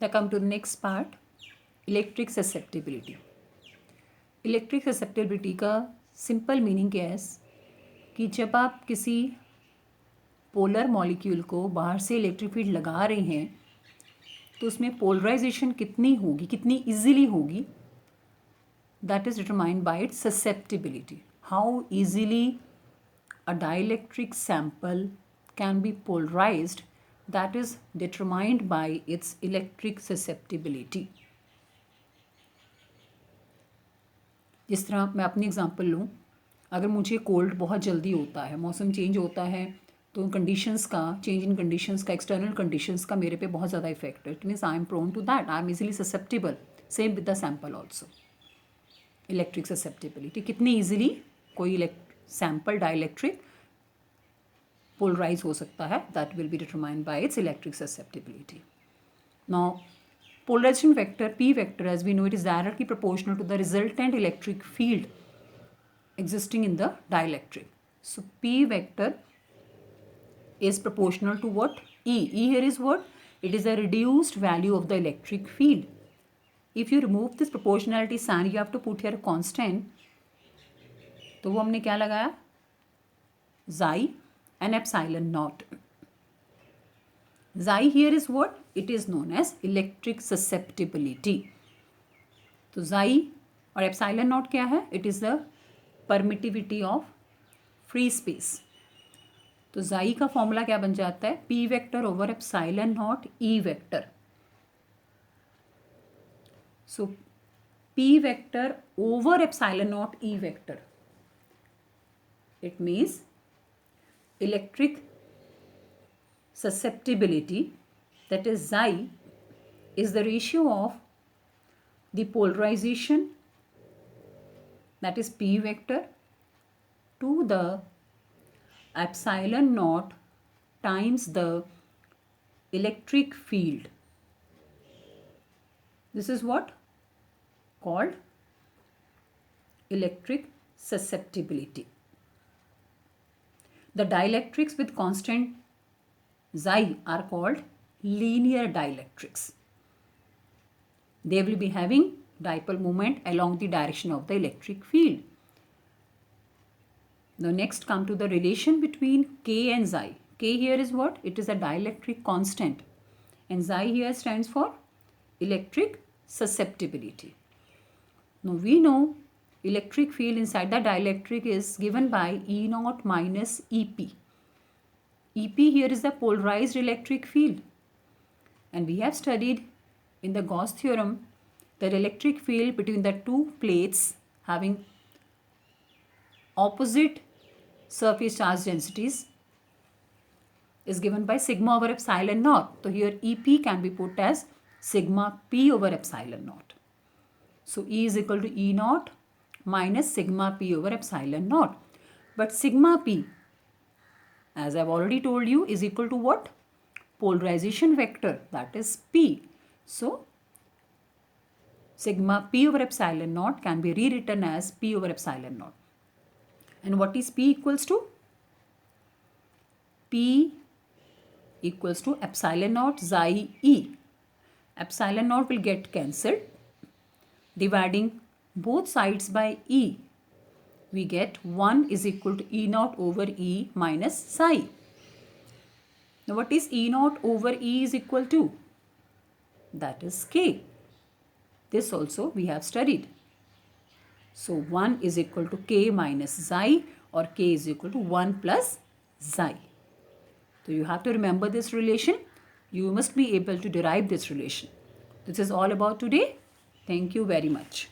Now come to the next part, electric susceptibility. Electric susceptibility का simple meaning क्या है कि जब आप किसी पोलर मॉलिक्यूल को बाहर से इलेक्ट्रिक फील्ड लगा रहे हैं तो उसमें पोलराइजेशन कितनी होगी, कितनी इजीली होगी, that is determined by it's susceptibility. How easily a dielectric sample can be polarized, that is determined by its electric susceptibility. जिस तरह मैं अपनी एग्जांपल लूँ, अगर मुझे कोल्ड बहुत जल्दी होता है, मौसम चेंज होता है, तो कंडीशंस का, चेंज इन कंडीशंस का, एक्सटर्नल कंडीशंस का मेरे पे बहुत ज़्यादा इफेक्ट है. It means I am prone to that, I am easily susceptible. Same with the sample also. Electric susceptibility, कितनी ईजिली कोई सैम्पल डाइलेक्ट्रिक पोलराइज हो सकता है, that will be determined by its electric susceptibility. Now polarization vector P vector, as we know, it is directly proportional to the resultant electric field existing in the dielectric. So P vector is proportional to what? E. E here is what? It is a reduced value of the electric field. If you remove this proportionality sign, you have to put here a constant. तो वो हमने क्या लगाया? Xi and epsilon naught. Xi here is what? It is known as electric susceptibility. तो xi और epsilon naught क्या है? It is the permittivity of free space. तो xi का फॉर्मूला क्या बन जाता है? P vector over epsilon naught E vector. So P vector over epsilon naught E vector. It means electric susceptibility, that is xi, is the ratio of the polarization, that is P vector, to the epsilon naught times the electric field. This is what called electric susceptibility. The dielectrics with constant xi are called linear dielectrics. They will be having dipole moment along the direction of the electric field. Now next come to the relation between K and xi. K here is what? It is a dielectric constant, and xi here stands for electric susceptibility. Now we know electric field inside the dielectric is given by E naught minus EP. EP here is the polarized electric field, and we have studied in the Gauss theorem that electric field between the two plates having opposite surface charge densities is given by sigma over epsilon naught. So here EP can be put as sigma P over epsilon naught. So E is equal to E naught minus sigma P over epsilon naught. But sigma P, as I've already told you, is equal to what? Polarization vector, that is P. So sigma P over epsilon naught can be rewritten as P over epsilon naught. And what is P equals to? P equals to epsilon naught xi E. Epsilon naught will get cancelled. Dividing both sides by E, we get 1 is equal to E naught over E minus psi. Now what is E naught over E is equal to? That is K. This also we have studied. So 1 is equal to K minus xi, or K is equal to 1 plus xi. So you have to remember this relation. You must be able to derive this relation. This is all about today. Thank you very much.